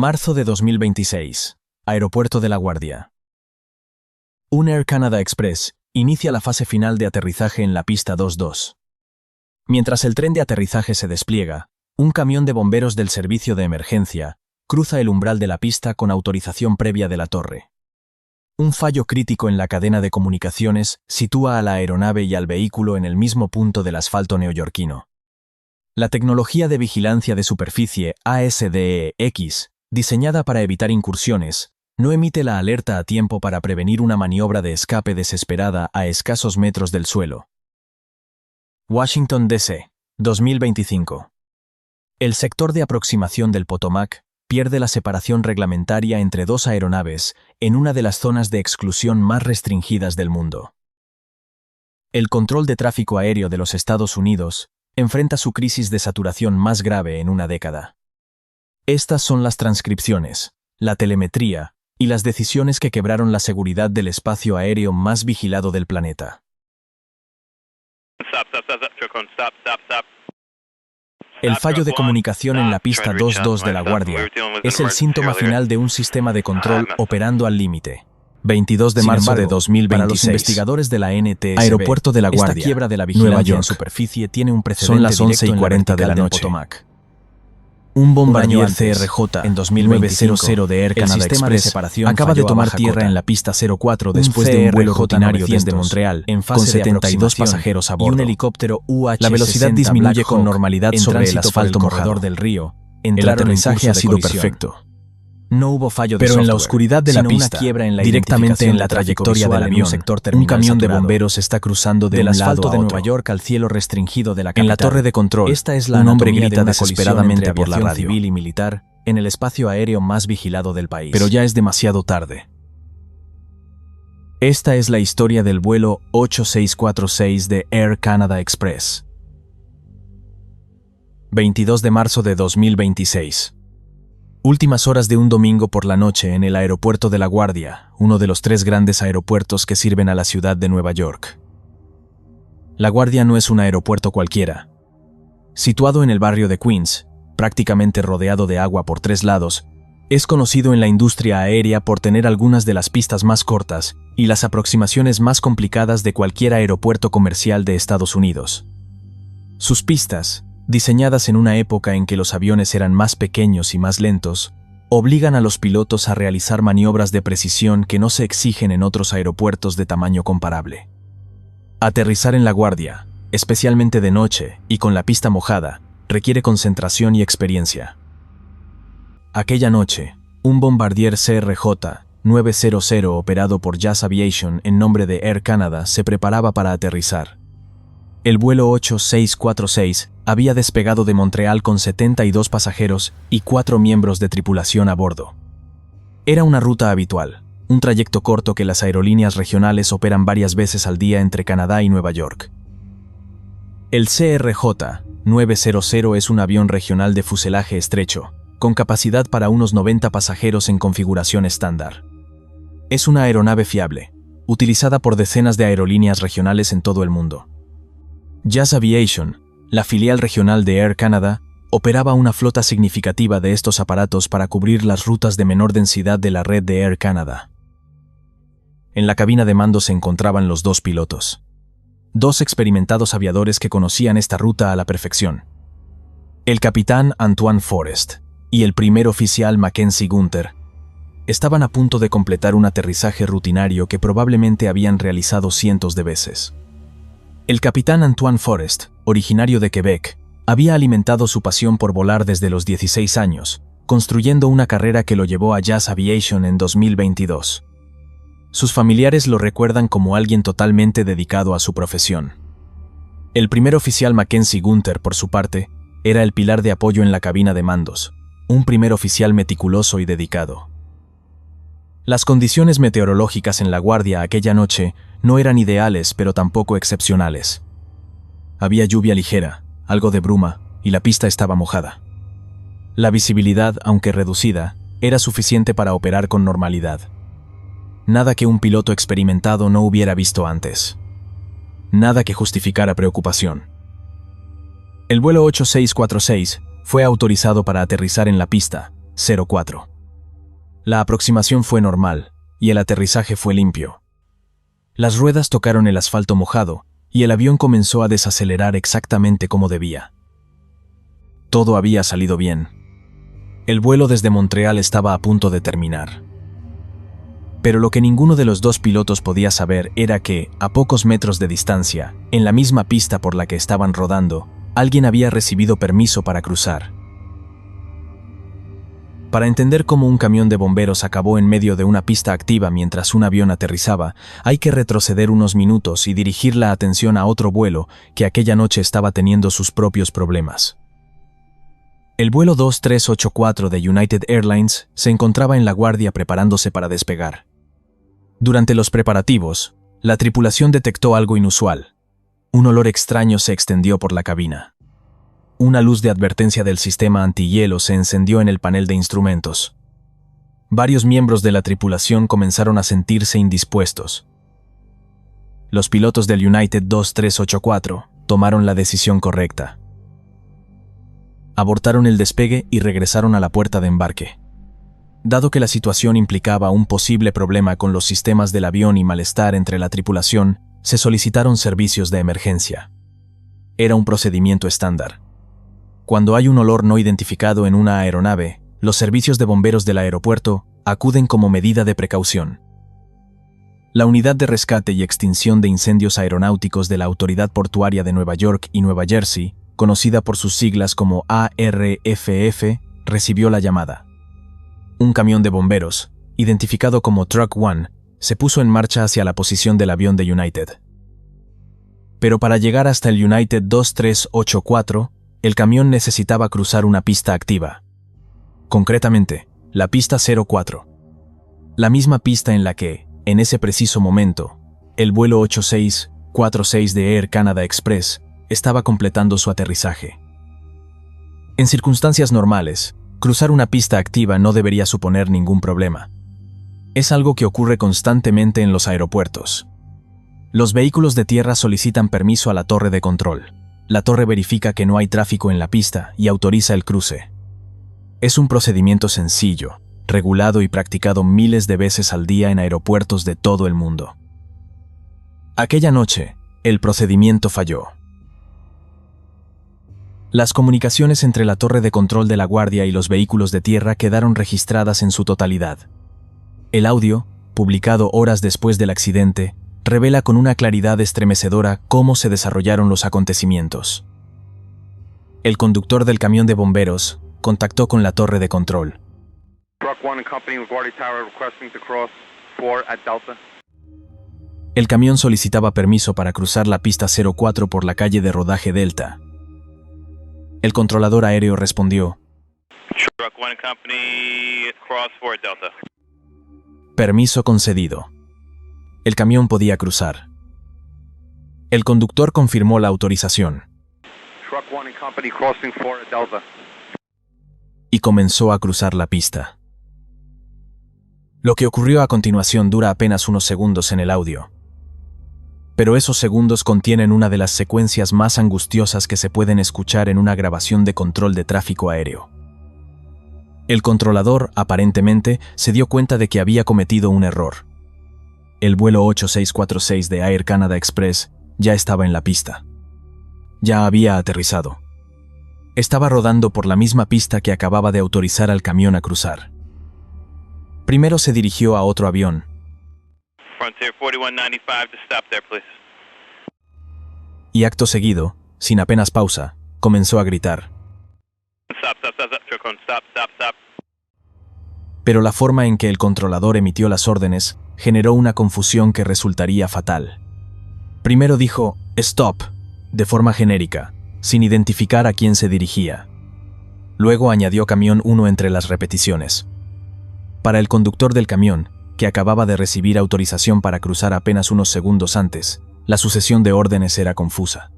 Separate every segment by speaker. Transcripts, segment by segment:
Speaker 1: Marzo de 2026. Aeropuerto de La Guardia. Un Air Canada Express inicia la fase final de aterrizaje en la pista 22. Mientras el tren de aterrizaje se despliega, un camión de bomberos del servicio de emergencia cruza el umbral de la pista con autorización previa de la torre. Un fallo crítico en la cadena de comunicaciones sitúa a la aeronave y al vehículo en el mismo punto del asfalto neoyorquino. La tecnología de vigilancia de superficie ASDEX, diseñada para evitar incursiones, no emite la alerta a tiempo para prevenir una maniobra de escape desesperada a escasos metros del suelo. Washington, D.C., 2025. El sector de aproximación del Potomac pierde la separación reglamentaria entre dos aeronaves en una de las zonas de exclusión más restringidas del mundo. El control de tráfico aéreo de los Estados Unidos enfrenta su crisis de saturación más grave en una década. Estas son las transcripciones, la telemetría y las decisiones que quebraron la seguridad del espacio aéreo más vigilado del planeta. El fallo de comunicación en la pista 22 de La Guardia es el síntoma final de un sistema de control operando al límite. 22 de marzo de 2026. Para los investigadores de la NTSB, Aeropuerto de La Guardia, esta quiebra de la vigilancia en superficie tiene un precedente. Son las 11:40 de la noche. Potomac. Un Bombardier CRJ en 2000 de Air Canada Express acaba de tomar tierra en la pista 04 después de un vuelo rutinario desde Montreal, con 72 pasajeros a bordo. Y un helicóptero UH-60 la velocidad disminuye con normalidad sobre el asfalto mojado del río. El aterrizaje ha sido perfecto. No hubo fallo de software, en la oscuridad de la pista, directamente en la trayectoria del avión, un camión de bomberos está cruzando del asfalto de Nueva York al cielo restringido de la capital. En la torre de control, esta es un hombre grita desesperadamente por la radio civil y militar en el espacio aéreo más vigilado del país. Pero ya es demasiado tarde. Esta es la historia del vuelo 8646 de Air Canada Express. 22 de marzo de 2026. Últimas horas de un domingo por la noche en el aeropuerto de La Guardia, uno de los 3 grandes aeropuertos que sirven a la ciudad de Nueva York. La Guardia no es un aeropuerto cualquiera. Situado en el barrio de Queens, prácticamente rodeado de agua por 3 lados, es conocido en la industria aérea por tener algunas de las pistas más cortas y las aproximaciones más complicadas de cualquier aeropuerto comercial de Estados Unidos. Sus pistas, diseñadas en una época en que los aviones eran más pequeños y más lentos, obligan a los pilotos a realizar maniobras de precisión que no se exigen en otros aeropuertos de tamaño comparable. Aterrizar en La Guardia, especialmente de noche y con la pista mojada, requiere concentración y experiencia. Aquella noche, un Bombardier CRJ-900 operado por Jazz Aviation en nombre de Air Canada se preparaba para aterrizar. El vuelo 8646 había despegado de Montreal con 72 pasajeros y 4 miembros de tripulación a bordo. Era una ruta habitual, un trayecto corto que las aerolíneas regionales operan varias veces al día entre Canadá y Nueva York. El CRJ-900 es un avión regional de fuselaje estrecho, con capacidad para unos 90 pasajeros en configuración estándar. Es una aeronave fiable, utilizada por decenas de aerolíneas regionales en todo el mundo. Jazz Aviation, la filial regional de Air Canada, operaba una flota significativa de estos aparatos para cubrir las rutas de menor densidad de la red de Air Canada. En la cabina de mando se encontraban los 2 pilotos. 2 experimentados aviadores que conocían esta ruta a la perfección. El capitán Antoine Forrest y el primer oficial Mackenzie Gunter estaban a punto de completar un aterrizaje rutinario que probablemente habían realizado cientos de veces. El capitán Antoine Forrest, originario de Quebec, había alimentado su pasión por volar desde los 16 años, construyendo una carrera que lo llevó a Jazz Aviation en 2022. Sus familiares lo recuerdan como alguien totalmente dedicado a su profesión. El primer oficial Mackenzie Gunter, por su parte, era el pilar de apoyo en la cabina de mandos, un primer oficial meticuloso y dedicado. Las condiciones meteorológicas en La Guardia aquella noche no eran ideales, pero tampoco excepcionales. Había lluvia ligera, algo de bruma, y la pista estaba mojada. La visibilidad, aunque reducida, era suficiente para operar con normalidad. Nada que un piloto experimentado no hubiera visto antes. Nada que justificara preocupación. El vuelo 8646 fue autorizado para aterrizar en la pista 04. La aproximación fue normal, y el aterrizaje fue limpio. Las ruedas tocaron el asfalto mojado, y el avión comenzó a desacelerar exactamente como debía. Todo había salido bien. El vuelo desde Montreal estaba a punto de terminar. Pero lo que ninguno de los dos pilotos podía saber era que, a pocos metros de distancia, en la misma pista por la que estaban rodando, alguien había recibido permiso para cruzar. Para entender cómo un camión de bomberos acabó en medio de una pista activa mientras un avión aterrizaba, hay que retroceder unos minutos y dirigir la atención a otro vuelo que aquella noche estaba teniendo sus propios problemas. El vuelo 2384 de United Airlines se encontraba en La Guardia preparándose para despegar. Durante los preparativos, la tripulación detectó algo inusual. Un olor extraño se extendió por la cabina. Una luz de advertencia del sistema antihielo se encendió en el panel de instrumentos. Varios miembros de la tripulación comenzaron a sentirse indispuestos. Los pilotos del United 2384 tomaron la decisión correcta. Abortaron el despegue y regresaron a la puerta de embarque. Dado que la situación implicaba un posible problema con los sistemas del avión y malestar entre la tripulación, se solicitaron servicios de emergencia. Era un procedimiento estándar. Cuando hay un olor no identificado en una aeronave, los servicios de bomberos del aeropuerto acuden como medida de precaución. La Unidad de Rescate y Extinción de Incendios Aeronáuticos de la Autoridad Portuaria de Nueva York y Nueva Jersey, conocida por sus siglas como ARFF, recibió la llamada. Un camión de bomberos, identificado como Truck One, se puso en marcha hacia la posición del avión de United. Pero para llegar hasta el United 2384, el camión necesitaba cruzar una pista activa. Concretamente, la pista 04. La misma pista en la que, en ese preciso momento, el vuelo 8646 de Air Canada Express estaba completando su aterrizaje. En circunstancias normales, cruzar una pista activa no debería suponer ningún problema. Es algo que ocurre constantemente en los aeropuertos. Los vehículos de tierra solicitan permiso a la torre de control. La torre verifica que no hay tráfico en la pista y autoriza el cruce. Es un procedimiento sencillo, regulado y practicado miles de veces al día en aeropuertos de todo el mundo. Aquella noche, el procedimiento falló. Las comunicaciones entre la torre de control de la Guardia y los vehículos de tierra quedaron registradas en su totalidad. El audio, publicado horas después del accidente, revela con una claridad estremecedora cómo se desarrollaron los acontecimientos. El conductor del camión de bomberos contactó con la torre de control. El camión solicitaba permiso para cruzar la pista 04 por la calle de rodaje Delta. El controlador aéreo respondió: permiso concedido. El camión podía cruzar. El conductor confirmó la autorización. Y comenzó a cruzar la pista. Lo que ocurrió a continuación dura apenas unos segundos en el audio. Pero esos segundos contienen una de las secuencias más angustiosas que se pueden escuchar en una grabación de control de tráfico aéreo. El controlador, aparentemente, se dio cuenta de que había cometido un error. El vuelo 8646 de Air Canada Express ya estaba en la pista. Ya había aterrizado. Estaba rodando por la misma pista que acababa de autorizar al camión a cruzar. Primero se dirigió a otro avión.
Speaker 2: Frontier 4195 to stop there, please.
Speaker 1: Y acto seguido, sin apenas pausa, comenzó a gritar.
Speaker 2: Stop.
Speaker 1: Pero la forma en que el controlador emitió las órdenes generó una confusión que resultaría fatal. Primero dijo "stop", de forma genérica, sin identificar a quién se dirigía. Luego añadió camión 1 entre las repeticiones. Para el conductor del camión, que acababa de recibir autorización para cruzar apenas unos segundos antes, la sucesión de órdenes era confusa.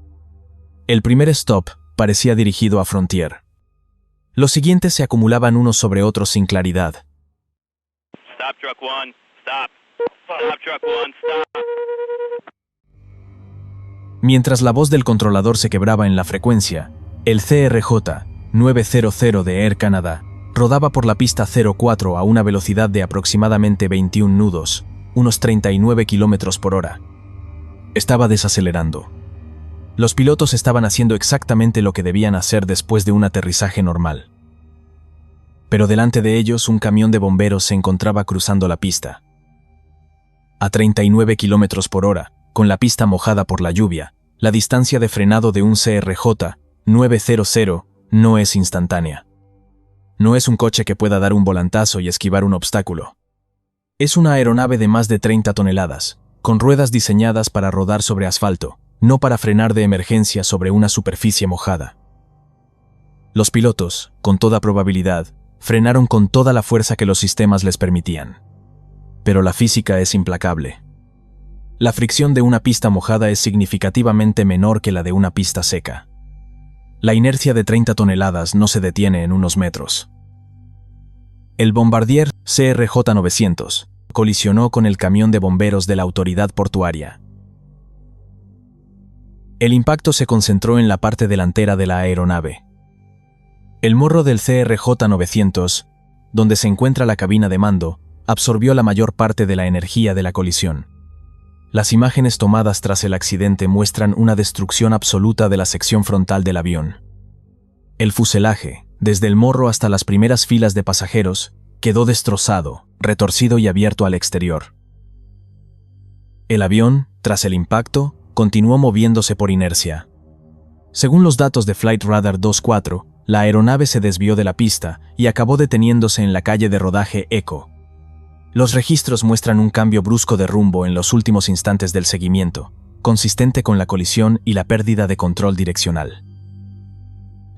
Speaker 1: El primer stop parecía dirigido a Frontier. Los siguientes se acumulaban unos sobre otros sin claridad.
Speaker 2: Stop, truck one, stop. Stop, truck one, stop.
Speaker 1: Mientras la voz del controlador se quebraba en la frecuencia, el CRJ 900 de Air Canada Rodaba por la pista 04 a una velocidad de aproximadamente 21 nudos, unos 39 km por hora. Estaba desacelerando. Los pilotos estaban haciendo exactamente lo que debían hacer después de un aterrizaje normal. Pero delante de ellos un camión de bomberos se encontraba cruzando la pista. A 39 km por hora, con la pista mojada por la lluvia, la distancia de frenado de un CRJ 900 no es instantánea. No es un coche que pueda dar un volantazo y esquivar un obstáculo. Es una aeronave de más de 30 toneladas, con ruedas diseñadas para rodar sobre asfalto, no para frenar de emergencia sobre una superficie mojada. Los pilotos, con toda probabilidad, frenaron con toda la fuerza que los sistemas les permitían. Pero la física es implacable. La fricción de una pista mojada es significativamente menor que la de una pista seca. La inercia de 30 toneladas no se detiene en unos metros. El Bombardier CRJ-900 colisionó con el camión de bomberos de la autoridad portuaria. El impacto se concentró en la parte delantera de la aeronave. El morro del CRJ-900, donde se encuentra la cabina de mando, absorbió la mayor parte de la energía de la colisión. Las imágenes tomadas tras el accidente muestran una destrucción absoluta de la sección frontal del avión. El fuselaje, desde el morro hasta las primeras filas de pasajeros, quedó destrozado, retorcido y abierto al exterior. El avión, tras el impacto, continuó moviéndose por inercia. Según los datos de Flight Radar 24, la aeronave se desvió de la pista y acabó deteniéndose en la calle de rodaje Echo. Los registros muestran un cambio brusco de rumbo en los últimos instantes del seguimiento, consistente con la colisión y la pérdida de control direccional.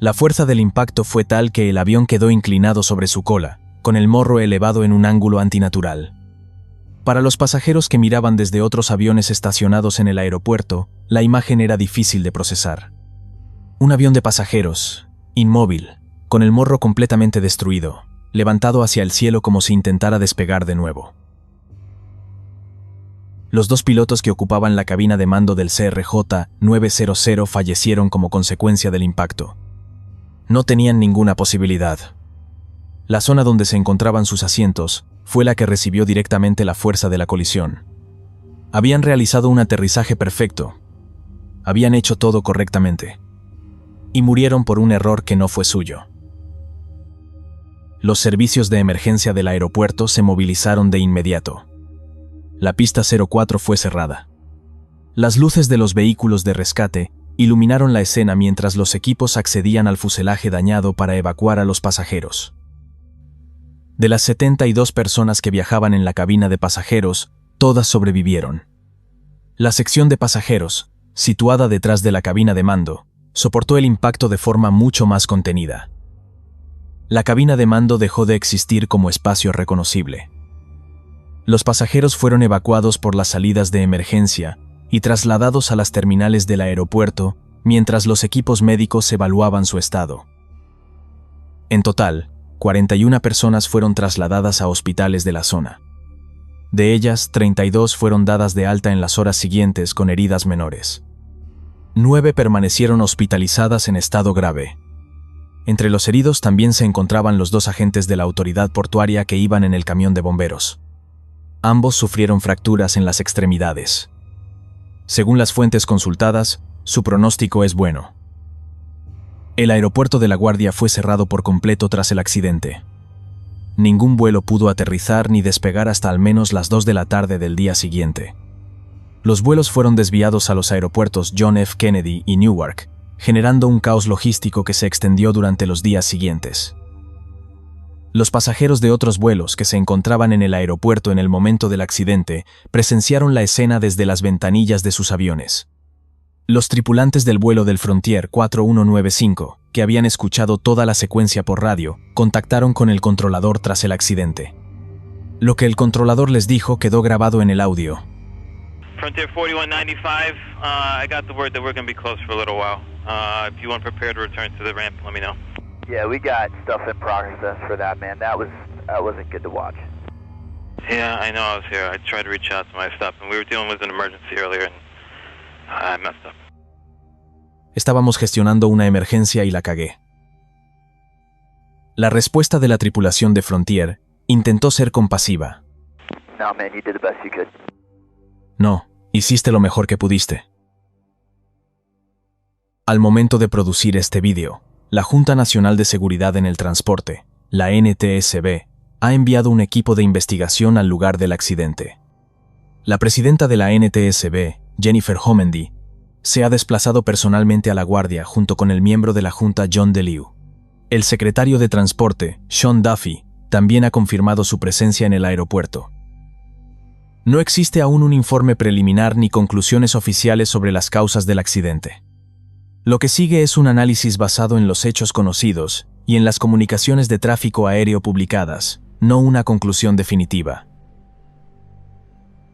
Speaker 1: La fuerza del impacto fue tal que el avión quedó inclinado sobre su cola, con el morro elevado en un ángulo antinatural. Para los pasajeros que miraban desde otros aviones estacionados en el aeropuerto, la imagen era difícil de procesar. Un avión de pasajeros, inmóvil, con el morro completamente destruido, levantado hacia el cielo como si intentara despegar de nuevo. Los dos pilotos que ocupaban la cabina de mando del CRJ-900 fallecieron como consecuencia del impacto. No tenían ninguna posibilidad. La zona donde se encontraban sus asientos fue la que recibió directamente la fuerza de la colisión. Habían realizado un aterrizaje perfecto. Habían hecho todo correctamente. Y murieron por un error que no fue suyo. Los servicios de emergencia del aeropuerto se movilizaron de inmediato. La pista 04 fue cerrada. Las luces de los vehículos de rescate iluminaron la escena mientras los equipos accedían al fuselaje dañado para evacuar a los pasajeros. De las 72 personas que viajaban en la cabina de pasajeros, todas sobrevivieron. La sección de pasajeros, situada detrás de la cabina de mando, soportó el impacto de forma mucho más contenida. La cabina de mando dejó de existir como espacio reconocible. Los pasajeros fueron evacuados por las salidas de emergencia y trasladados a las terminales del aeropuerto mientras los equipos médicos evaluaban su estado. En total, 41 personas fueron trasladadas a hospitales de la zona. De ellas, 32 fueron dadas de alta en las horas siguientes con heridas menores. 9 permanecieron hospitalizadas en estado grave. Entre los heridos también se encontraban los 2 agentes de la autoridad portuaria que iban en el camión de bomberos. Ambos sufrieron fracturas en las extremidades. Según las fuentes consultadas, su pronóstico es bueno. El aeropuerto de LaGuardia fue cerrado por completo tras el accidente. Ningún vuelo pudo aterrizar ni despegar hasta al menos las 2 de la tarde del día siguiente. Los vuelos fueron desviados a los aeropuertos John F. Kennedy y Newark, generando un caos logístico que se extendió durante los días siguientes. Los pasajeros de otros vuelos que se encontraban en el aeropuerto en el momento del accidente presenciaron la escena desde las ventanillas de sus aviones. Los tripulantes del vuelo del Frontier 4195, que habían escuchado toda la secuencia por radio, contactaron con el controlador tras el accidente. Lo que el controlador les dijo quedó grabado en el audio.
Speaker 2: Frontier 4195, I got the word that we're going to be closed for a little while. If you want prepare to return to the ramp, let me know.
Speaker 3: Yeah, we got stuff in progress for that, man. That wasn't good to watch.
Speaker 2: Yeah, I know I was here. I tried to reach out to my stuff, and we were dealing with an emergency earlier, and I messed up.
Speaker 1: Estábamos gestionando una emergencia y la cagué. La respuesta de la tripulación de Frontier intentó ser compasiva.
Speaker 3: No, man, you did the best you could.
Speaker 1: No, hiciste lo mejor que pudiste. Al momento de producir este vídeo, la Junta Nacional de Seguridad en el Transporte, la NTSB, ha enviado un equipo de investigación al lugar del accidente. La presidenta de la NTSB, Jennifer Homendy, se ha desplazado personalmente a La Guardia junto con el miembro de la Junta John DeLew. El secretario de Transporte, Sean Duffy, también ha confirmado su presencia en el aeropuerto. No existe aún un informe preliminar ni conclusiones oficiales sobre las causas del accidente. Lo que sigue es un análisis basado en los hechos conocidos y en las comunicaciones de tráfico aéreo publicadas, no una conclusión definitiva.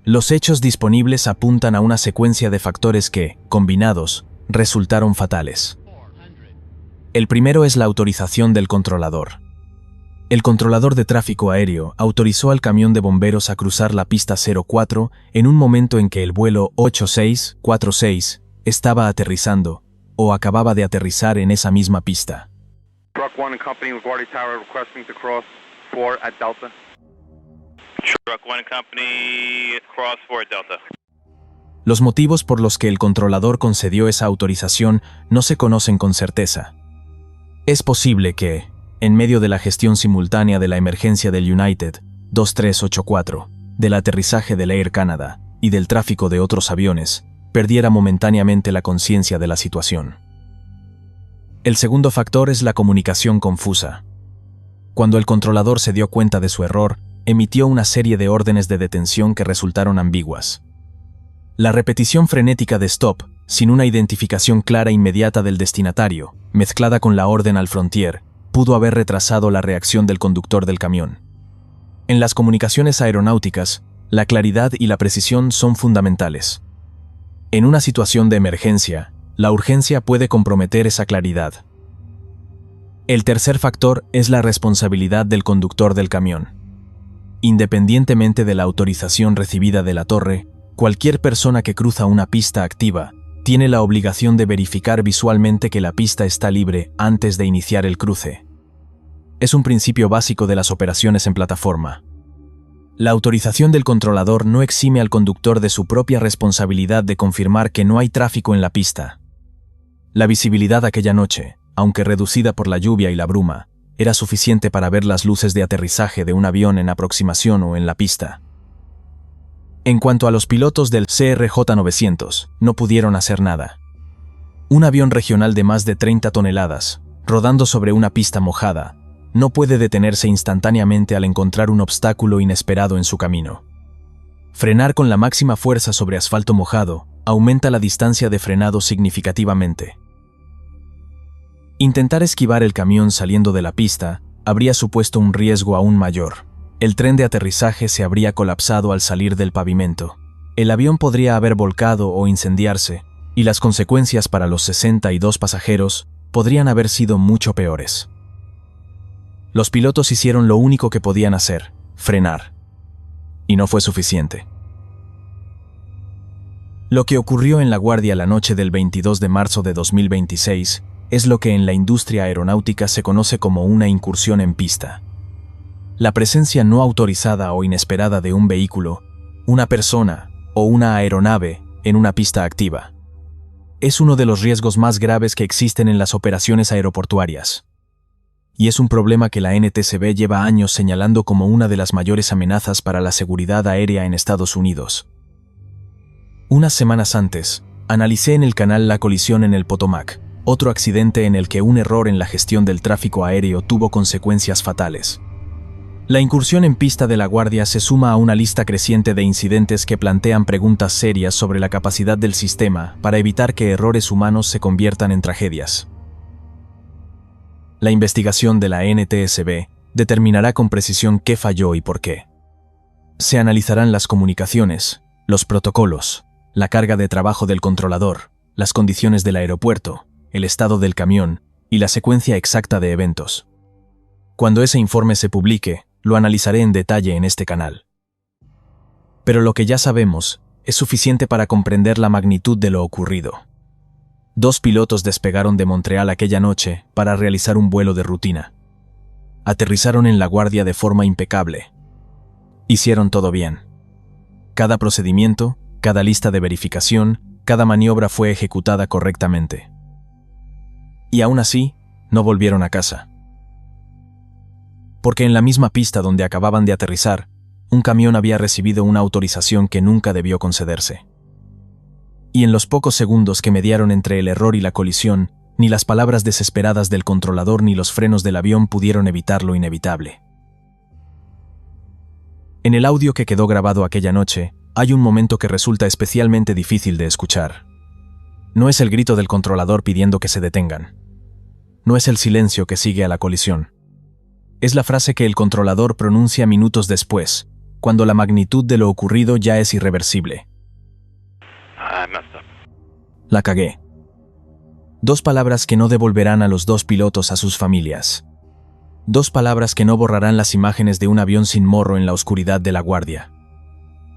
Speaker 1: Los hechos disponibles apuntan a una secuencia de factores que, combinados, resultaron fatales. El primero es la autorización del controlador. El controlador de tráfico aéreo autorizó al camión de bomberos a cruzar la pista 04 en un momento en que el vuelo 8646 estaba aterrizando o acababa de aterrizar en esa misma pista.
Speaker 4: Truck 1 and Company LaGuardia Tower requesting to cross 4 at Delta.
Speaker 2: Truck 1 Company, cross 4 Delta.
Speaker 1: Los motivos por los que el controlador concedió esa autorización no se conocen con certeza. Es posible que, en medio de la gestión simultánea de la emergencia del United 2384, del aterrizaje del Air Canada y del tráfico de otros aviones, perdiera momentáneamente la conciencia de la situación. El segundo factor es la comunicación confusa. Cuando el controlador se dio cuenta de su error, emitió una serie de órdenes de detención que resultaron ambiguas. La repetición frenética de stop, sin una identificación clara e inmediata del destinatario, mezclada con la orden al Frontier, pudo haber retrasado la reacción del conductor del camión. En las comunicaciones aeronáuticas, la claridad y la precisión son fundamentales. En una situación de emergencia, la urgencia puede comprometer esa claridad. El tercer factor es la responsabilidad del conductor del camión. Independientemente de la autorización recibida de la torre, cualquier persona que cruza una pista activa tiene la obligación de verificar visualmente que la pista está libre antes de iniciar el cruce. Es un principio básico de las operaciones en plataforma. La autorización del controlador no exime al conductor de su propia responsabilidad de confirmar que no hay tráfico en la pista. La visibilidad aquella noche, aunque reducida por la lluvia y la bruma, era suficiente para ver las luces de aterrizaje de un avión en aproximación o en la pista. En cuanto a los pilotos del CRJ-900, no pudieron hacer nada. Un avión regional de más de 30 toneladas, rodando sobre una pista mojada, no puede detenerse instantáneamente al encontrar un obstáculo inesperado en su camino. Frenar con la máxima fuerza sobre asfalto mojado aumenta la distancia de frenado significativamente. Intentar esquivar el camión saliendo de la pista habría supuesto un riesgo aún mayor. El tren de aterrizaje se habría colapsado al salir del pavimento. El avión podría haber volcado o incendiarse, y las consecuencias para los 62 pasajeros podrían haber sido mucho peores. Los pilotos hicieron lo único que podían hacer, frenar. Y no fue suficiente. Lo que ocurrió en La Guardia la noche del 22 de marzo de 2026 es lo que en la industria aeronáutica se conoce como una incursión en pista. La presencia no autorizada o inesperada de un vehículo, una persona o una aeronave en una pista activa. Es uno de los riesgos más graves que existen en las operaciones aeroportuarias. Y es un problema que la NTSB lleva años señalando como una de las mayores amenazas para la seguridad aérea en Estados Unidos. Unas semanas antes, analicé en el canal la colisión en el Potomac, otro accidente en el que un error en la gestión del tráfico aéreo tuvo consecuencias fatales. La incursión en pista de La Guardia se suma a una lista creciente de incidentes que plantean preguntas serias sobre la capacidad del sistema para evitar que errores humanos se conviertan en tragedias. La investigación de la NTSB determinará con precisión qué falló y por qué. Se analizarán las comunicaciones, los protocolos, la carga de trabajo del controlador, las condiciones del aeropuerto, el estado del camión y la secuencia exacta de eventos. Cuando ese informe se publique, lo analizaré en detalle en este canal. Pero lo que ya sabemos es suficiente para comprender la magnitud de lo ocurrido. 2 pilotos despegaron de Montreal aquella noche para realizar un vuelo de rutina. aterrizaron en LaGuardia de forma impecable. Hicieron todo bien. Cada procedimiento, cada lista de verificación, cada maniobra fue ejecutada correctamente. Y aún así, no volvieron a casa. Porque en la misma pista donde acababan de aterrizar, un camión había recibido una autorización que nunca debió concederse. Y en los pocos segundos que mediaron entre el error y la colisión, ni las palabras desesperadas del controlador ni los frenos del avión pudieron evitar lo inevitable. En el audio que quedó grabado aquella noche, hay un momento que resulta especialmente difícil de escuchar. No es el grito del controlador pidiendo que se detengan. No es el silencio que sigue a la colisión. Es la frase que el controlador pronuncia minutos después, cuando la magnitud de lo ocurrido ya es irreversible.
Speaker 2: I messed up.
Speaker 1: La cagué. 2 palabras que no devolverán a los 2 pilotos a sus familias. 2 palabras que no borrarán las imágenes de un avión sin morro en la oscuridad de LaGuardia.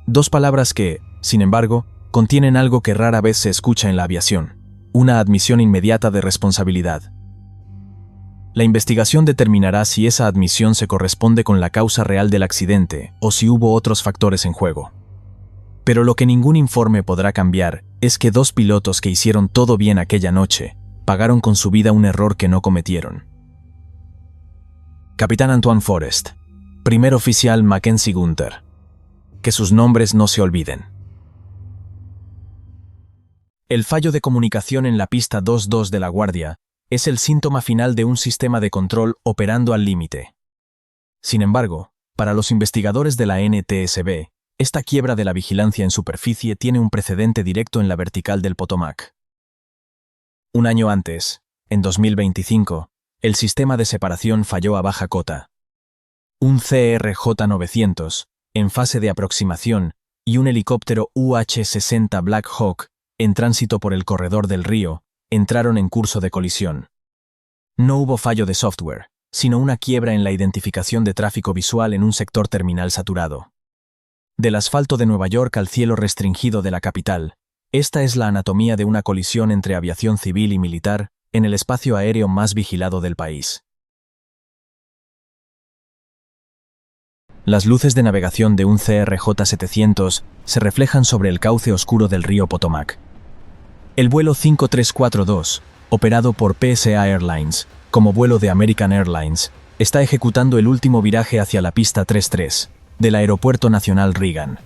Speaker 1: 2 palabras que, sin embargo, contienen algo que rara vez se escucha en la aviación: una admisión inmediata de responsabilidad. La investigación determinará si esa admisión se corresponde con la causa real del accidente o si hubo otros factores en juego. Pero lo que ningún informe podrá cambiar es que 2 pilotos que hicieron todo bien aquella noche pagaron con su vida un error que no cometieron. Capitán Antoine Forrest, primer oficial Mackenzie Gunter. Que sus nombres no se olviden. El fallo de comunicación en la pista 22 de LaGuardia es el síntoma final de un sistema de control operando al límite. Sin embargo, para los investigadores de la NTSB, esta quiebra de la vigilancia en superficie tiene un precedente directo en la vertical del Potomac. Un año antes, en 2025, el sistema de separación falló a baja cota. Un CRJ-900, en fase de aproximación, y un helicóptero UH-60 Black Hawk, en tránsito por el corredor del río, entraron en curso de colisión. No hubo fallo de software, sino una quiebra en la identificación de tráfico visual en un sector terminal saturado. Del asfalto de Nueva York al cielo restringido de la capital, esta es la anatomía de una colisión entre aviación civil y militar en el espacio aéreo más vigilado del país. Las luces de navegación de un CRJ-700 se reflejan sobre el cauce oscuro del río Potomac. El vuelo 5342, operado por PSA Airlines, como vuelo de American Airlines, está ejecutando el último viraje hacia la pista 33 del Aeropuerto Nacional Reagan.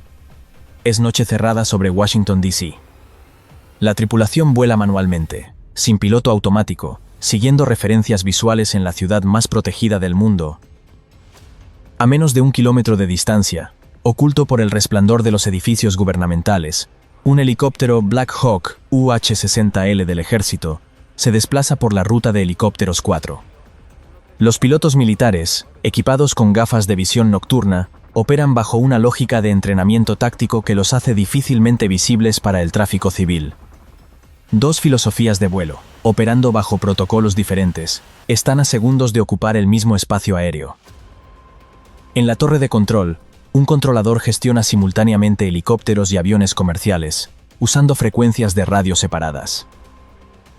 Speaker 1: Es noche cerrada sobre Washington, D.C. La tripulación vuela manualmente, sin piloto automático, siguiendo referencias visuales en la ciudad más protegida del mundo. A menos de 1 kilómetro de distancia, oculto por el resplandor de los edificios gubernamentales, un helicóptero Black Hawk UH-60L del ejército se desplaza por la ruta de helicópteros 4. Los pilotos militares, equipados con gafas de visión nocturna, operan bajo una lógica de entrenamiento táctico que los hace difícilmente visibles para el tráfico civil. 2 filosofías de vuelo, operando bajo protocolos diferentes, están a segundos de ocupar el mismo espacio aéreo. En la torre de control, un controlador gestiona simultáneamente helicópteros y aviones comerciales, usando frecuencias de radio separadas.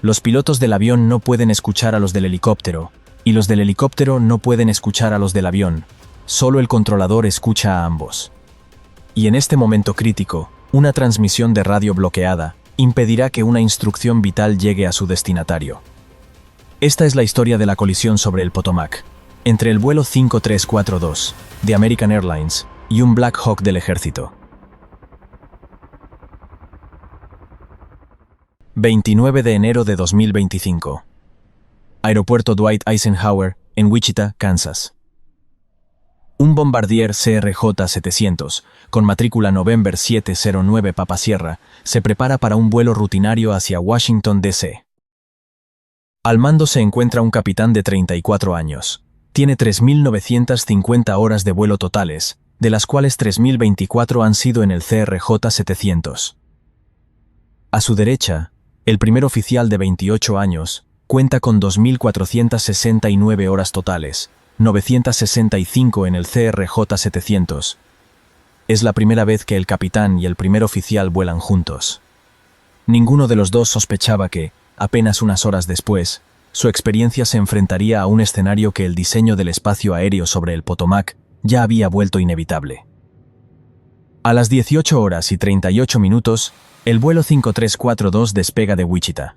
Speaker 1: Los pilotos del avión no pueden escuchar a los del helicóptero, y los del helicóptero no pueden escuchar a los del avión. Solo el controlador escucha a ambos. Y en este momento crítico, una transmisión de radio bloqueada impedirá que una instrucción vital llegue a su destinatario. Esta es la historia de la colisión sobre el Potomac, entre el vuelo 5342 de American Airlines y un Black Hawk del ejército. 29 de enero de 2025. Aeropuerto Dwight Eisenhower, en Wichita, Kansas. Un Bombardier CRJ-700, con matrícula November 709 Papa Sierra, se prepara para un vuelo rutinario hacia Washington, D.C. Al mando se encuentra un capitán de 34 años. Tiene 3.950 horas de vuelo totales, de las cuales 3.024 han sido en el CRJ-700. A su derecha, el primer oficial de 28 años cuenta con 2.469 horas totales, 965 en el CRJ-700. Es la primera vez que el capitán y el primer oficial vuelan juntos. Ninguno de los dos sospechaba que, apenas unas horas después, su experiencia se enfrentaría a un escenario que el diseño del espacio aéreo sobre el Potomac ya había vuelto inevitable. A las 18 horas y 38 minutos, el vuelo 5342 despega de Wichita.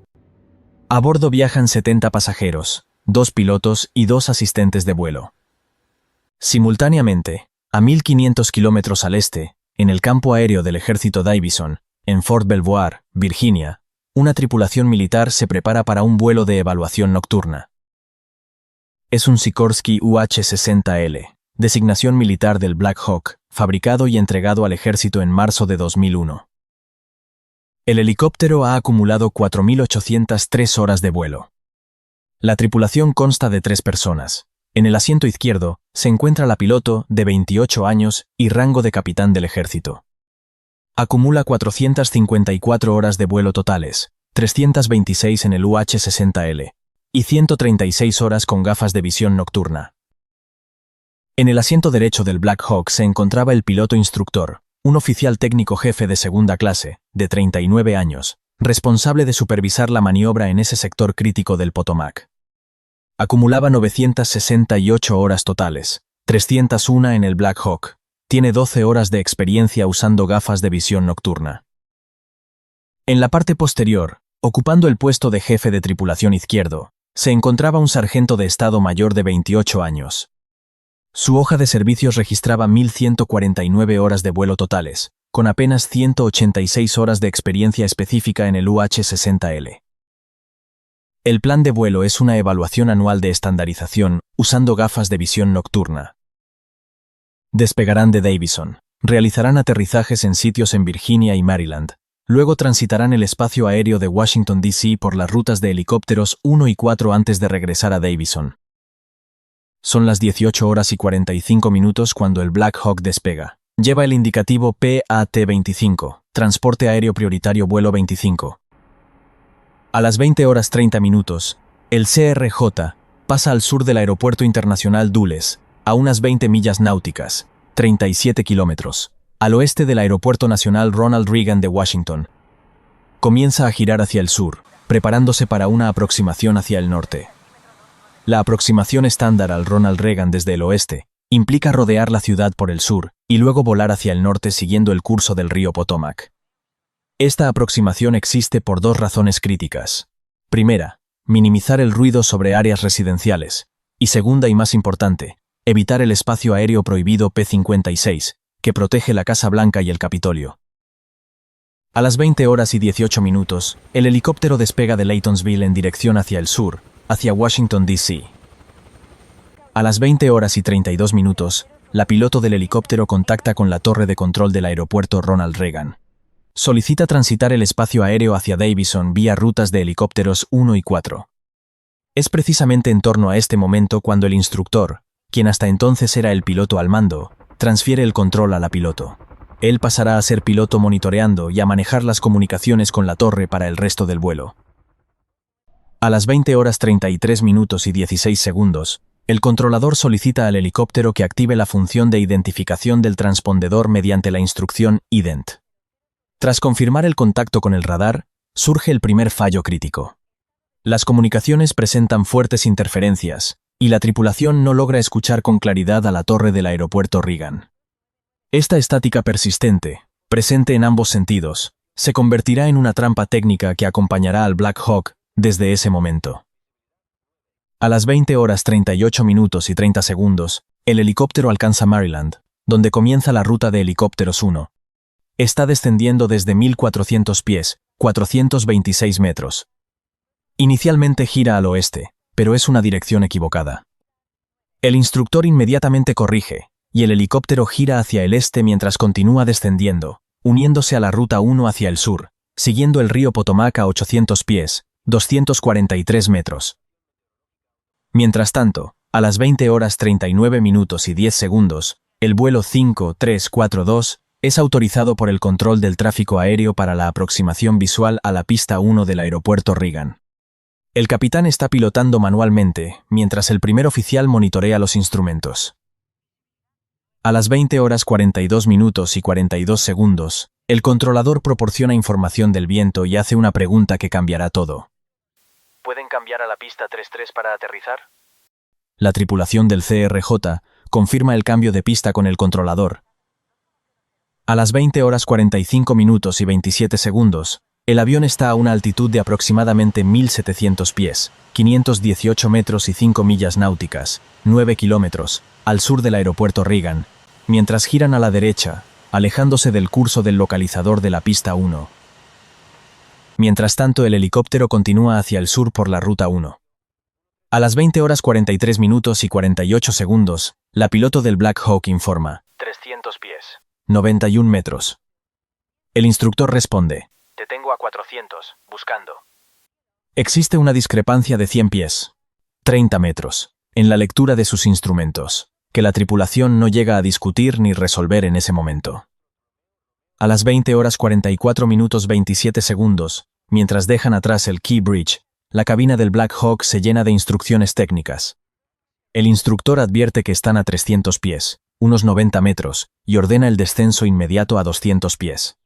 Speaker 1: A bordo viajan 70 pasajeros, 2 pilotos y 2 asistentes de vuelo. Simultáneamente, a 1.500 kilómetros al este, en el campo aéreo del ejército Davison, en Fort Belvoir, Virginia, una tripulación militar se prepara para un vuelo de evaluación nocturna. Es un Sikorsky UH-60L, designación militar del Black Hawk, fabricado y entregado al ejército en marzo de 2001. El helicóptero ha acumulado 4.803 horas de vuelo. La tripulación consta de 3 personas. En el asiento izquierdo se encuentra la piloto, de 28 años y rango de capitán del ejército. Acumula 454 horas de vuelo totales, 326 en el UH-60L, y 136 horas con gafas de visión nocturna. En el asiento derecho del Black Hawk se encontraba el piloto instructor, un oficial técnico jefe de segunda clase, de 39 años, responsable de supervisar la maniobra en ese sector crítico del Potomac. Acumulaba 968 horas totales, 301 en el Black Hawk. Tiene 12 horas de experiencia usando gafas de visión nocturna. En la parte posterior, ocupando el puesto de jefe de tripulación izquierdo, se encontraba un sargento de Estado Mayor de 28 años. Su hoja de servicios registraba 1.149 horas de vuelo totales, con apenas 186 horas de experiencia específica en el UH-60L. El plan de vuelo es una evaluación anual de estandarización usando gafas de visión nocturna. Despegarán de Davison, realizarán aterrizajes en sitios en Virginia y Maryland, luego transitarán el espacio aéreo de Washington, D.C. por las rutas de helicópteros 1 y 4 antes de regresar a Davison. Son las 18 horas y 45 minutos cuando el Black Hawk despega. Lleva el indicativo PAT-25, Transporte Aéreo Prioritario Vuelo 25. A las 20 horas 30 minutos, el CRJ pasa al sur del Aeropuerto Internacional Dulles, a unas 20 millas náuticas, 37 kilómetros, al oeste del Aeropuerto Nacional Ronald Reagan de Washington. Comienza a girar hacia el sur, preparándose para una aproximación hacia el norte. La aproximación estándar al Ronald Reagan desde el oeste implica rodear la ciudad por el sur y luego volar hacia el norte siguiendo el curso del río Potomac. Esta aproximación existe por 2 razones críticas. Primera, minimizar el ruido sobre áreas residenciales, y segunda y más importante, evitar el espacio aéreo prohibido P-56, que protege la Casa Blanca y el Capitolio. A las 20 horas y 18 minutos, el helicóptero despega de Laytonsville en dirección hacia el sur, hacia Washington, D.C. A las 20 horas y 32 minutos, la piloto del helicóptero contacta con la torre de control del aeropuerto Ronald Reagan. Solicita transitar el espacio aéreo hacia Davison vía rutas de helicópteros 1 y 4. Es precisamente en torno a este momento cuando el instructor, quien hasta entonces era el piloto al mando, transfiere el control a la piloto. Él pasará a ser piloto monitoreando y a manejar las comunicaciones con la torre para el resto del vuelo. A las 20 horas 33 minutos y 16 segundos, el controlador solicita al helicóptero que active la función de identificación del transpondedor mediante la instrucción IDENT. Tras confirmar el contacto con el radar, surge el primer fallo crítico. Las comunicaciones presentan fuertes interferencias, y la tripulación no logra escuchar con claridad a la torre del aeropuerto Reagan. Esta estática persistente, presente en ambos sentidos, se convertirá en una trampa técnica que acompañará al Black Hawk desde ese momento. A las 20 horas 38 minutos y 30 segundos, el helicóptero alcanza Maryland, donde comienza la ruta de helicópteros 1. Está descendiendo desde 1.400 pies, 426 metros. Inicialmente gira al oeste, pero es una dirección equivocada. El instructor inmediatamente corrige, y el helicóptero gira hacia el este mientras continúa descendiendo, uniéndose a la ruta 1 hacia el sur, siguiendo el río Potomac a 800 pies, 243 metros. Mientras tanto, a las 20 horas 39 minutos y 10 segundos, el vuelo 5342 es autorizado por el control del tráfico aéreo para la aproximación visual a la pista 1 del aeropuerto Reagan. El capitán está pilotando manualmente, mientras el primer oficial monitorea los instrumentos. A las 20 horas 42 minutos y 42 segundos, el controlador proporciona información del viento y hace una pregunta que cambiará todo.
Speaker 5: ¿Pueden cambiar
Speaker 1: cambiar a la pista 33 para aterrizar? La tripulación del CRJ confirma el cambio de pista con el controlador. A las 20 horas 45 minutos y 27 segundos, el avión está a una altitud de aproximadamente 1.700 pies, 518 metros y 5 millas náuticas, 9 kilómetros, al sur del aeropuerto Reagan, mientras giran a la derecha, alejándose del curso del localizador de la pista 1. Mientras tanto, el helicóptero continúa hacia el sur por la ruta 1. A las 20 horas 43 minutos y 48 segundos, la piloto del Black Hawk informa: 300 pies. 91 metros. El instructor responde: te tengo a 400, buscando. Existe una discrepancia de 100 pies, 30 metros, en la lectura de sus instrumentos, que la tripulación no llega a discutir ni resolver en ese momento. A las 20 horas 44 minutos 27 segundos, mientras dejan atrás el Key Bridge, la cabina del Black Hawk se llena de instrucciones técnicas. El instructor advierte que están a 300 pies, unos 90 metros, y ordena el descenso inmediato a 200 pies.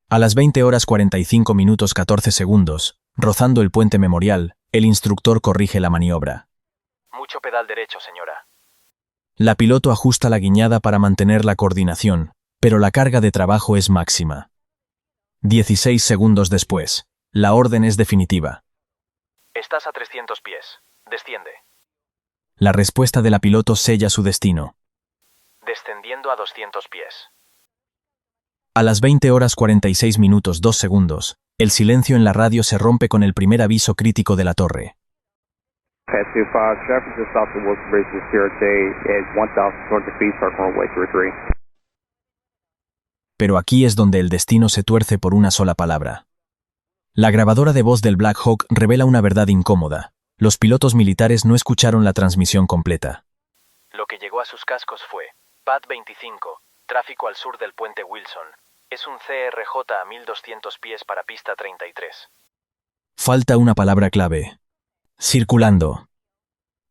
Speaker 1: A las 20 horas 45 minutos 14 segundos, rozando el puente Memorial, el instructor corrige la maniobra. Mucho pedal derecho, señora. La piloto ajusta la guiñada para mantener la coordinación, pero la carga de trabajo es máxima. 16 segundos después, la orden es definitiva. Estás a 300 pies. Desciende. La respuesta de la piloto sella su destino. Descendiendo a 200 pies. A las 20 horas 46 minutos 2 segundos, el silencio en la radio se rompe con el primer aviso crítico de la torre. Pero aquí es donde el destino se tuerce por una sola palabra. La grabadora de voz del Black Hawk revela una verdad incómoda. Los pilotos militares no escucharon la transmisión completa. Lo que llegó a sus cascos fue: Pad 25, tráfico al sur del puente Wilson. Es un CRJ a 1200 pies para pista 33. Falta una palabra clave. Circulando.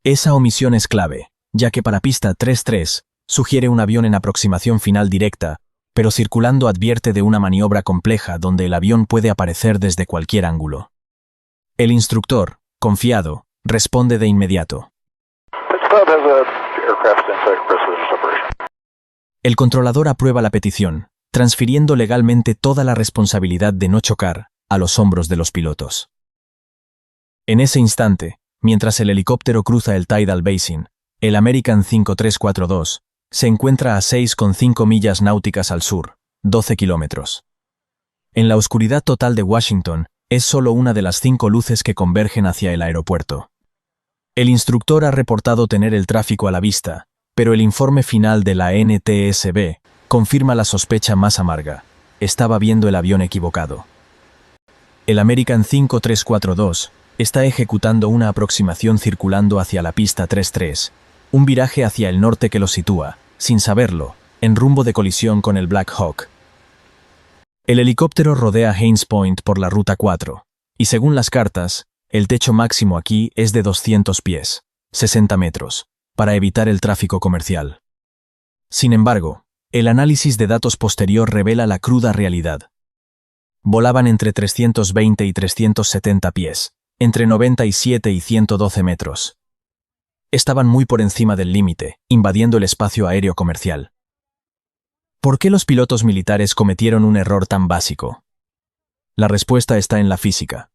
Speaker 1: Esa omisión es clave, ya que para pista 33 sugiere un avión en aproximación final directa, pero circulando advierte de una maniobra compleja donde el avión puede aparecer desde cualquier ángulo. El instructor, confiado, responde de inmediato. El controlador aprueba la petición, transfiriendo legalmente toda la responsabilidad de no chocar a los hombros de los pilotos. En ese instante, mientras el helicóptero cruza el Tidal Basin, el American 5342 se encuentra a 6,5 millas náuticas al sur, 12 kilómetros. En la oscuridad total de Washington, es solo una de las 5 luces que convergen hacia el aeropuerto. El instructor ha reportado tener el tráfico a la vista, pero el informe final de la NTSB confirma la sospecha más amarga. Estaba viendo el avión equivocado. El American 5342 está ejecutando una aproximación circulando hacia la pista 33, un viraje hacia el norte que lo sitúa, sin saberlo, en rumbo de colisión con el Black Hawk. El helicóptero rodea Haines Point por la ruta 4, y según las cartas, el techo máximo aquí es de 200 pies, 60 metros, para evitar el tráfico comercial. Sin embargo, el análisis de datos posterior revela la cruda realidad. Volaban entre 320 y 370 pies, entre 97 y 112 metros. Estaban muy por encima del límite, invadiendo el espacio aéreo comercial. ¿Por qué los pilotos militares cometieron un error tan básico? La respuesta está en la física.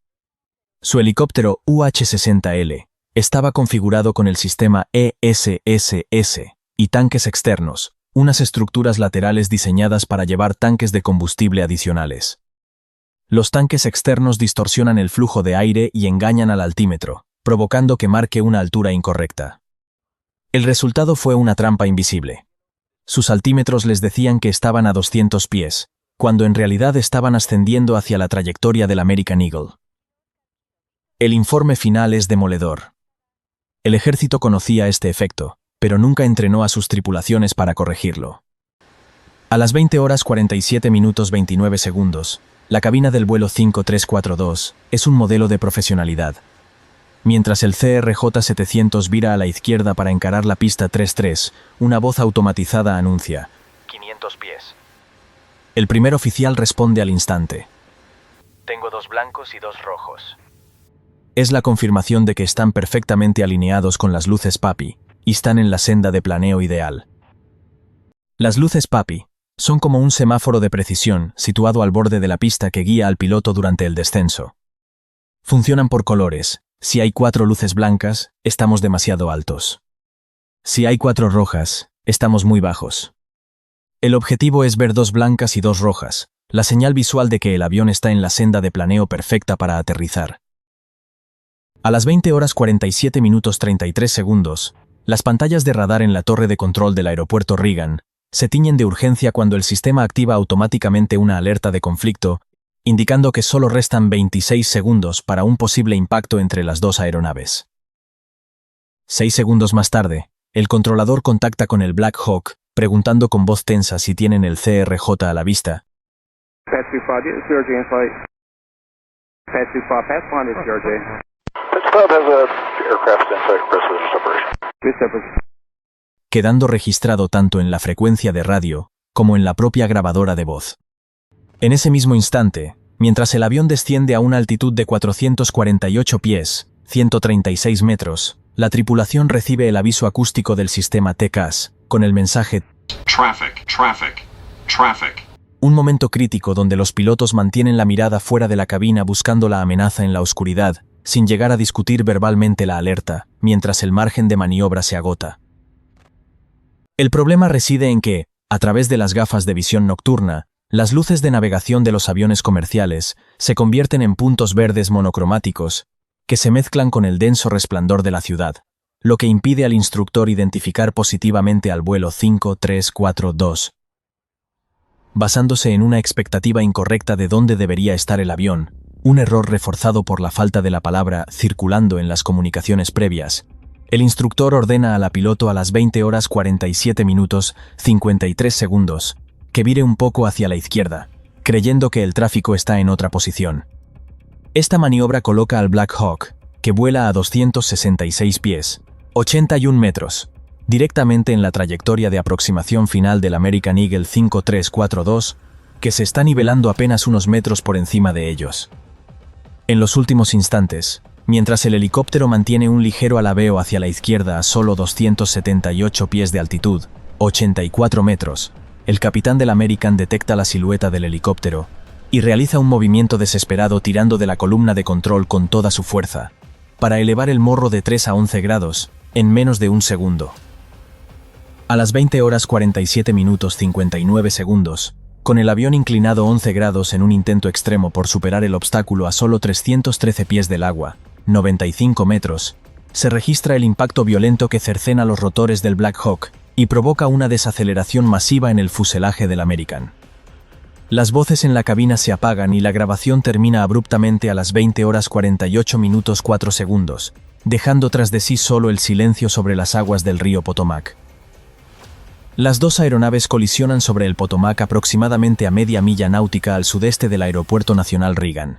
Speaker 1: Su helicóptero UH-60L estaba configurado con el sistema ESSS y tanques externos, unas estructuras laterales diseñadas para llevar tanques de combustible adicionales. Los tanques externos distorsionan el flujo de aire y engañan al altímetro, provocando que marque una altura incorrecta. El resultado fue una trampa invisible. Sus altímetros les decían que estaban a 200 pies, cuando en realidad estaban ascendiendo hacia la trayectoria del American Eagle. El informe final es demoledor. El ejército conocía este efecto, pero nunca entrenó a sus tripulaciones para corregirlo. A las 20 horas 47 minutos 29 segundos, la cabina del vuelo 5342 es un modelo de profesionalidad. Mientras el CRJ-700 vira a la izquierda para encarar la pista 33, una voz automatizada anuncia: 500 pies. El primer oficial responde al instante: tengo 2 blancos y 2 rojos. Es la confirmación de que están perfectamente alineados con las luces PAPI y están en la senda de planeo ideal. Las luces PAPI son como un semáforo de precisión situado al borde de la pista que guía al piloto durante el descenso. Funcionan por colores. Si hay 4 luces blancas, estamos demasiado altos. Si hay 4 rojas, estamos muy bajos. El objetivo es ver 2 blancas y 2 rojas, la señal visual de que el avión está en la senda de planeo perfecta para aterrizar. A las 20:47:33, las pantallas de radar en la torre de control del aeropuerto Reagan se tiñen de urgencia cuando el sistema activa automáticamente una alerta de conflicto, indicando que solo restan 26 segundos para un posible impacto entre las 2 aeronaves. 6 segundos más tarde, el controlador contacta con el Black Hawk, preguntando con voz tensa si tienen el CRJ a la vista. Quedando registrado tanto en la frecuencia de radio como en la propia grabadora de voz. En ese mismo instante, mientras el avión desciende a una altitud de 448 pies, 136 metros, la tripulación recibe el aviso acústico del sistema TCAS, con el mensaje
Speaker 5: Traffic, traffic, traffic.
Speaker 1: Un momento crítico donde los pilotos mantienen la mirada fuera de la cabina buscando la amenaza en la oscuridad, sin llegar a discutir verbalmente la alerta, mientras el margen de maniobra se agota. El problema reside en que, a través de las gafas de visión nocturna, las luces de navegación de los aviones comerciales se convierten en puntos verdes monocromáticos que se mezclan con el denso resplandor de la ciudad, lo que impide al instructor identificar positivamente al vuelo 5342. Basándose en una expectativa incorrecta de dónde debería estar el avión, un error reforzado por la falta de la palabra circulando en las comunicaciones previas, el instructor ordena a la piloto a las 20:47:53 que vire un poco hacia la izquierda, creyendo que el tráfico está en otra posición. Esta maniobra coloca al Black Hawk, que vuela a 266 pies, 81 metros, directamente en la trayectoria de aproximación final del American Eagle 5342, que se está nivelando apenas unos metros por encima de ellos. En los últimos instantes, mientras el helicóptero mantiene un ligero alabeo hacia la izquierda a solo 278 pies de altitud, 84 metros, el capitán del American detecta la silueta del helicóptero y realiza un movimiento desesperado tirando de la columna de control con toda su fuerza, para elevar el morro de 3 a 11 grados en menos de un segundo. A las 20:47:59, con el avión inclinado 11 grados en un intento extremo por superar el obstáculo a solo 313 pies del agua, 95 metros, se registra el impacto violento que cercena los rotores del Black Hawk y provoca una desaceleración masiva en el fuselaje del American. Las voces en la cabina se apagan y la grabación termina abruptamente a las 20:48:04, dejando tras de sí solo el silencio sobre las aguas del río Potomac. Las 2 aeronaves colisionan sobre el Potomac aproximadamente a media milla náutica al sudeste del Aeropuerto Nacional Reagan.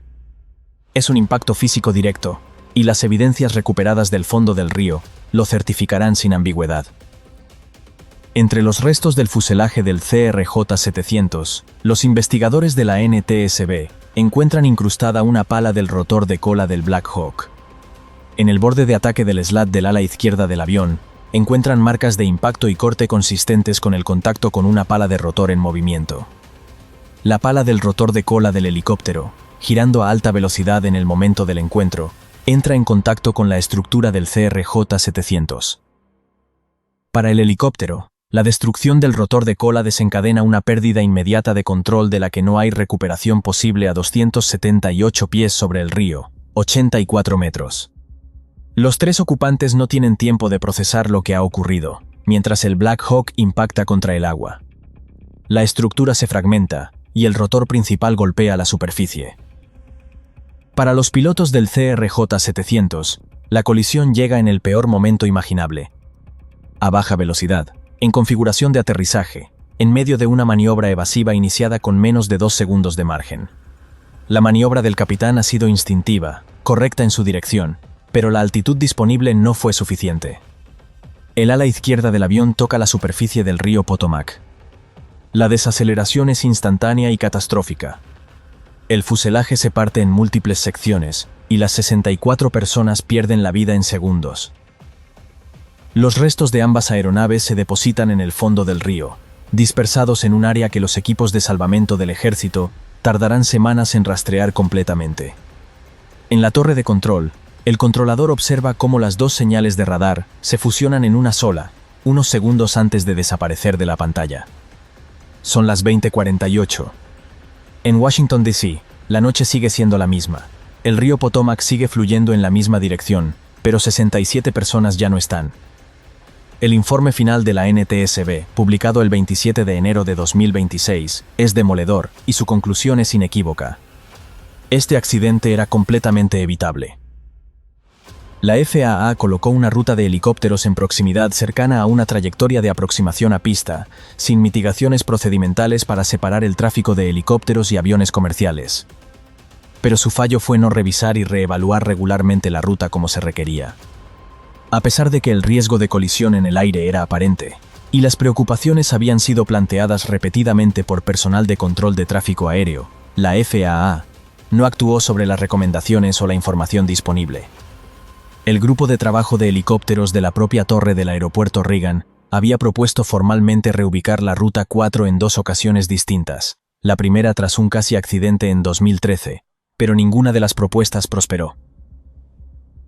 Speaker 1: Es un impacto físico directo, y las evidencias recuperadas del fondo del río lo certificarán sin ambigüedad. Entre los restos del fuselaje del CRJ-700, los investigadores de la NTSB encuentran incrustada una pala del rotor de cola del Black Hawk. En el borde de ataque del slat del ala izquierda del avión, encuentran marcas de impacto y corte consistentes con el contacto con una pala de rotor en movimiento. La pala del rotor de cola del helicóptero, girando a alta velocidad en el momento del encuentro, entra en contacto con la estructura del CRJ-700. Para el helicóptero, la destrucción del rotor de cola desencadena una pérdida inmediata de control de la que no hay recuperación posible a 278 pies sobre el río, 84 metros. Los 3 ocupantes no tienen tiempo de procesar lo que ha ocurrido, mientras el Black Hawk impacta contra el agua. La estructura se fragmenta y el rotor principal golpea la superficie. Para los pilotos del CRJ-700, la colisión llega en el peor momento imaginable. A baja velocidad, en configuración de aterrizaje, en medio de una maniobra evasiva iniciada con menos de 2 segundos de margen. La maniobra del capitán ha sido instintiva, correcta en su dirección, pero la altitud disponible no fue suficiente. El ala izquierda del avión toca la superficie del río Potomac. La desaceleración es instantánea y catastrófica. El fuselaje se parte en múltiples secciones y las 64 personas pierden la vida en segundos. Los restos de ambas aeronaves se depositan en el fondo del río, dispersados en un área que los equipos de salvamento del ejército tardarán semanas en rastrear completamente. En la torre de control, el controlador observa cómo las dos señales de radar se fusionan en una sola, unos segundos antes de desaparecer de la pantalla. Son las 20:48. En Washington, D.C., la noche sigue siendo la misma. El río Potomac sigue fluyendo en la misma dirección, pero 67 personas ya no están. El informe final de la NTSB, publicado el 27 de enero de 2026, es demoledor y su conclusión es inequívoca. Este accidente era completamente evitable. La FAA colocó una ruta de helicópteros en proximidad cercana a una trayectoria de aproximación a pista, sin mitigaciones procedimentales para separar el tráfico de helicópteros y aviones comerciales. Pero su fallo fue no revisar y reevaluar regularmente la ruta como se requería. A pesar de que el riesgo de colisión en el aire era aparente, y las preocupaciones habían sido planteadas repetidamente por personal de control de tráfico aéreo, la FAA no actuó sobre las recomendaciones o la información disponible. El grupo de trabajo de helicópteros de la propia torre del aeropuerto Reagan había propuesto formalmente reubicar la Ruta 4 en 2 ocasiones distintas, la primera tras un casi accidente en 2013, pero ninguna de las propuestas prosperó.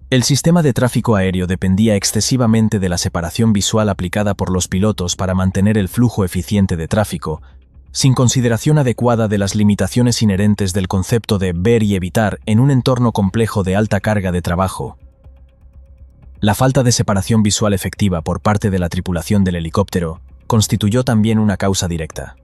Speaker 1: El sistema de tráfico aéreo dependía excesivamente de la separación visual aplicada por los pilotos para mantener el flujo eficiente de tráfico, sin consideración adecuada de las limitaciones inherentes del concepto de ver y evitar en un entorno complejo de alta carga de trabajo. La falta de separación visual efectiva por parte de la tripulación del helicóptero constituyó también una causa directa.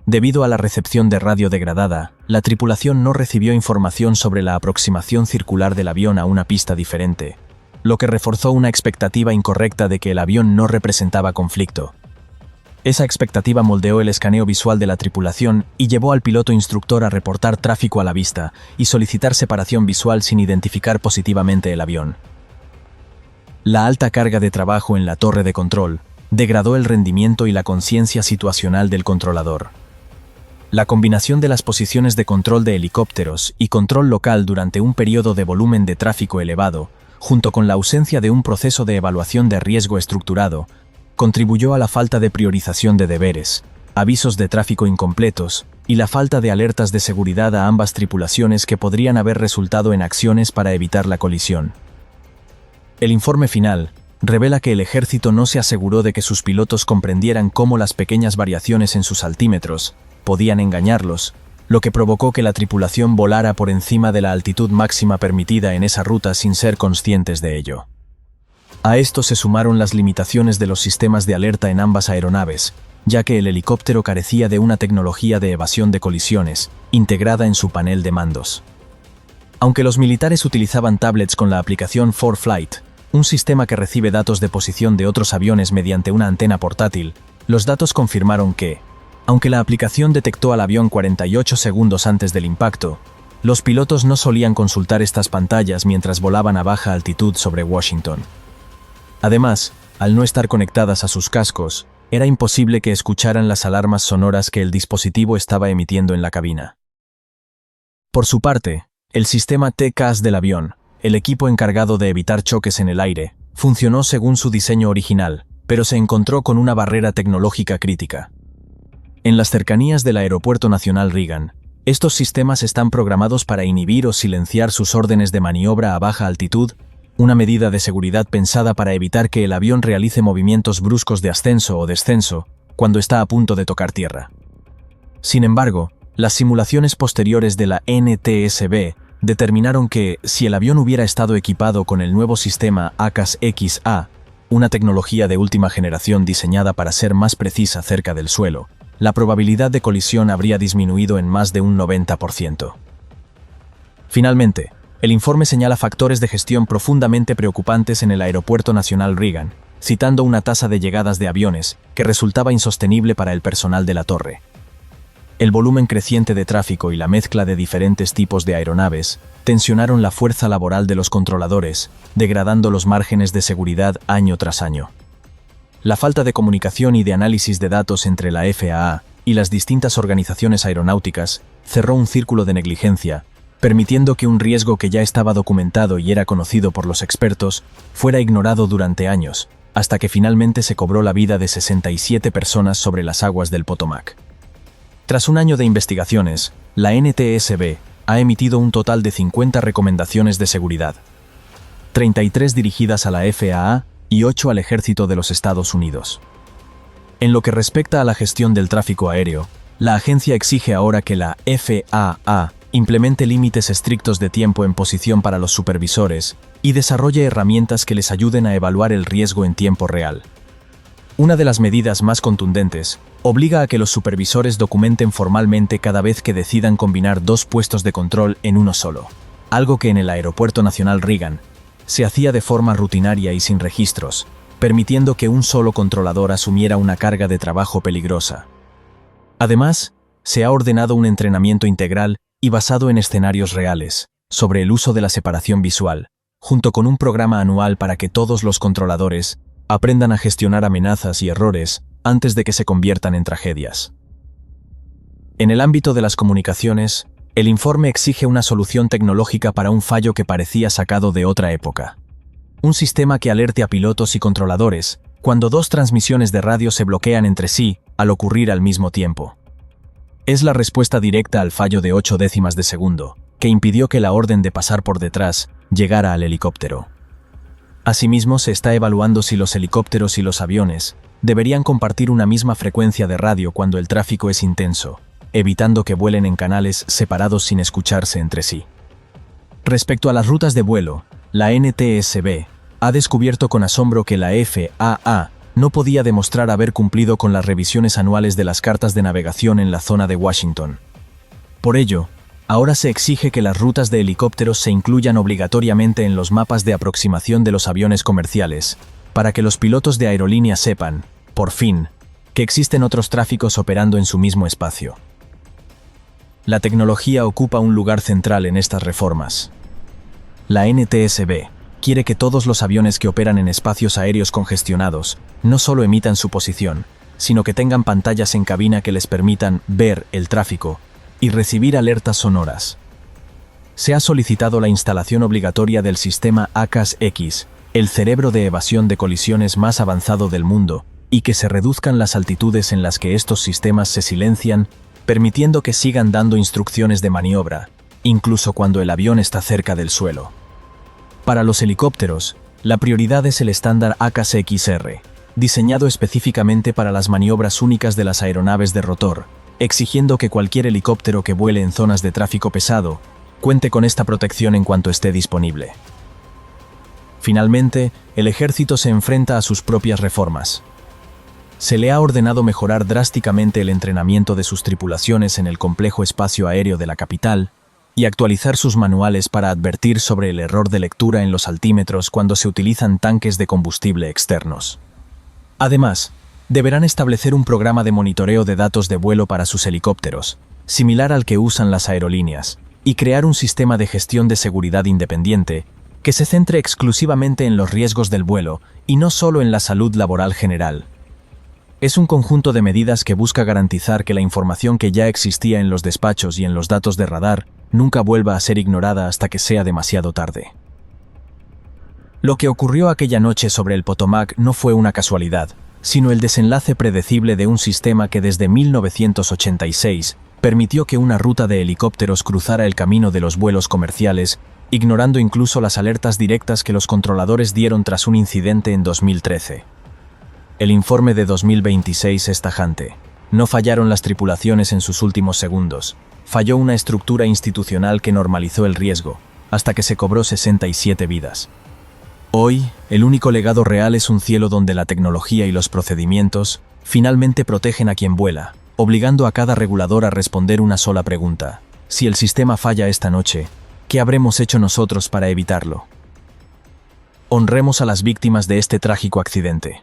Speaker 1: Debido a la recepción de radio degradada, la tripulación no recibió información sobre la aproximación circular del avión a una pista diferente, lo que reforzó una expectativa incorrecta de que el avión no representaba conflicto. Esa expectativa moldeó el escaneo visual de la tripulación y llevó al piloto instructor a reportar tráfico a la vista y solicitar separación visual sin identificar positivamente el avión. La alta carga de trabajo en la torre de control degradó el rendimiento y la conciencia situacional del controlador. La combinación de las posiciones de control de helicópteros y control local durante un periodo de volumen de tráfico elevado, junto con la ausencia de un proceso de evaluación de riesgo estructurado, contribuyó a la falta de priorización de deberes, avisos de tráfico incompletos y la falta de alertas de seguridad a ambas tripulaciones que podrían haber resultado en acciones para evitar la colisión. El informe final revela que el ejército no se aseguró de que sus pilotos comprendieran cómo las pequeñas variaciones en sus altímetros podían engañarlos, lo que provocó que la tripulación volara por encima de la altitud máxima permitida en esa ruta sin ser conscientes de ello. A esto se sumaron las limitaciones de los sistemas de alerta en ambas aeronaves, ya que el helicóptero carecía de una tecnología de evasión de colisiones integrada en su panel de mandos. Aunque los militares utilizaban tablets con la aplicación ForeFlight, un sistema que recibe datos de posición de otros aviones mediante una antena portátil, los datos confirmaron que, aunque la aplicación detectó al avión 48 segundos antes del impacto, los pilotos no solían consultar estas pantallas mientras volaban a baja altitud sobre Washington. Además, al no estar conectadas a sus cascos, era imposible que escucharan las alarmas sonoras que el dispositivo estaba emitiendo en la cabina. Por su parte, el sistema TCAS del avión, el equipo encargado de evitar choques en el aire, funcionó según su diseño original, pero se encontró con una barrera tecnológica crítica. En las cercanías del Aeropuerto Nacional Reagan, estos sistemas están programados para inhibir o silenciar sus órdenes de maniobra a baja altitud, una medida de seguridad pensada para evitar que el avión realice movimientos bruscos de ascenso o descenso cuando está a punto de tocar tierra. Sin embargo, las simulaciones posteriores de la NTSB determinaron que, si el avión hubiera estado equipado con el nuevo sistema ACAS-XA, una tecnología de última generación diseñada para ser más precisa cerca del suelo, la probabilidad de colisión habría disminuido en más de un 90%. Finalmente, el informe señala factores de gestión profundamente preocupantes en el Aeropuerto Nacional Reagan, citando una tasa de llegadas de aviones que resultaba insostenible para el personal de la torre. El volumen creciente de tráfico y la mezcla de diferentes tipos de aeronaves tensionaron la fuerza laboral de los controladores, degradando los márgenes de seguridad año tras año. La falta de comunicación y de análisis de datos entre la FAA y las distintas organizaciones aeronáuticas cerró un círculo de negligencia, permitiendo que un riesgo que ya estaba documentado y era conocido por los expertos fuera ignorado durante años, hasta que finalmente se cobró la vida de 67 personas sobre las aguas del Potomac. Tras un año de investigaciones, la NTSB ha emitido un total de 50 recomendaciones de seguridad, 33 dirigidas a la FAA y 8 al Ejército de los Estados Unidos. En lo que respecta a la gestión del tráfico aéreo, la agencia exige ahora que la FAA implemente límites estrictos de tiempo en posición para los supervisores y desarrolle herramientas que les ayuden a evaluar el riesgo en tiempo real. Una de las medidas más contundentes obliga a que los supervisores documenten formalmente cada vez que decidan combinar 2 puestos de control en uno solo, algo que en el Aeropuerto Nacional Reagan se hacía de forma rutinaria y sin registros, permitiendo que un solo controlador asumiera una carga de trabajo peligrosa. Además, se ha ordenado un entrenamiento integral y basado en escenarios reales, sobre el uso de la separación visual, junto con un programa anual para que todos los controladores aprendan a gestionar amenazas y errores antes de que se conviertan en tragedias. En el ámbito de las comunicaciones, el informe exige una solución tecnológica para un fallo que parecía sacado de otra época. Un sistema que alerte a pilotos y controladores cuando 2 transmisiones de radio se bloquean entre sí al ocurrir al mismo tiempo. Es la respuesta directa al fallo de 8 décimas de segundo, que impidió que la orden de pasar por detrás llegara al helicóptero. Asimismo, se está evaluando si los helicópteros y los aviones deberían compartir una misma frecuencia de radio cuando el tráfico es intenso, evitando que vuelen en canales separados sin escucharse entre sí. Respecto a las rutas de vuelo, la NTSB ha descubierto con asombro que la FAA no podía demostrar haber cumplido con las revisiones anuales de las cartas de navegación en la zona de Washington. Por ello, ahora se exige que las rutas de helicópteros se incluyan obligatoriamente en los mapas de aproximación de los aviones comerciales, para que los pilotos de aerolíneas sepan, por fin, que existen otros tráficos operando en su mismo espacio. La tecnología ocupa un lugar central en estas reformas. La NTSB quiere que todos los aviones que operan en espacios aéreos congestionados no solo emitan su posición, sino que tengan pantallas en cabina que les permitan ver el tráfico y recibir alertas sonoras. Se ha solicitado la instalación obligatoria del sistema ACAS-X, el cerebro de evasión de colisiones más avanzado del mundo, y que se reduzcan las altitudes en las que estos sistemas se silencian, permitiendo que sigan dando instrucciones de maniobra, incluso cuando el avión está cerca del suelo. Para los helicópteros, la prioridad es el estándar ACAS-XR, diseñado específicamente para las maniobras únicas de las aeronaves de rotor, exigiendo que cualquier helicóptero que vuele en zonas de tráfico pesado cuente con esta protección en cuanto esté disponible. Finalmente, el ejército se enfrenta a sus propias reformas. Se le ha ordenado mejorar drásticamente el entrenamiento de sus tripulaciones en el complejo espacio aéreo de la capital y actualizar sus manuales para advertir sobre el error de lectura en los altímetros cuando se utilizan tanques de combustible externos. Además, deberán establecer un programa de monitoreo de datos de vuelo para sus helicópteros, similar al que usan las aerolíneas, y crear un sistema de gestión de seguridad independiente que se centre exclusivamente en los riesgos del vuelo y no solo en la salud laboral general. Es un conjunto de medidas que busca garantizar que la información que ya existía en los despachos y en los datos de radar nunca vuelva a ser ignorada hasta que sea demasiado tarde. Lo que ocurrió aquella noche sobre el Potomac no fue una casualidad, sino el desenlace predecible de un sistema que desde 1986 permitió que una ruta de helicópteros cruzara el camino de los vuelos comerciales, ignorando incluso las alertas directas que los controladores dieron tras un incidente en 2013. El informe de 2026 es tajante. No fallaron las tripulaciones en sus últimos segundos. Falló una estructura institucional que normalizó el riesgo, hasta que se cobró 67 vidas. Hoy, el único legado real es un cielo donde la tecnología y los procedimientos finalmente protegen a quien vuela, obligando a cada regulador a responder una sola pregunta: si el sistema falla esta noche, ¿qué habremos hecho nosotros para evitarlo? Honremos a las víctimas de este trágico accidente.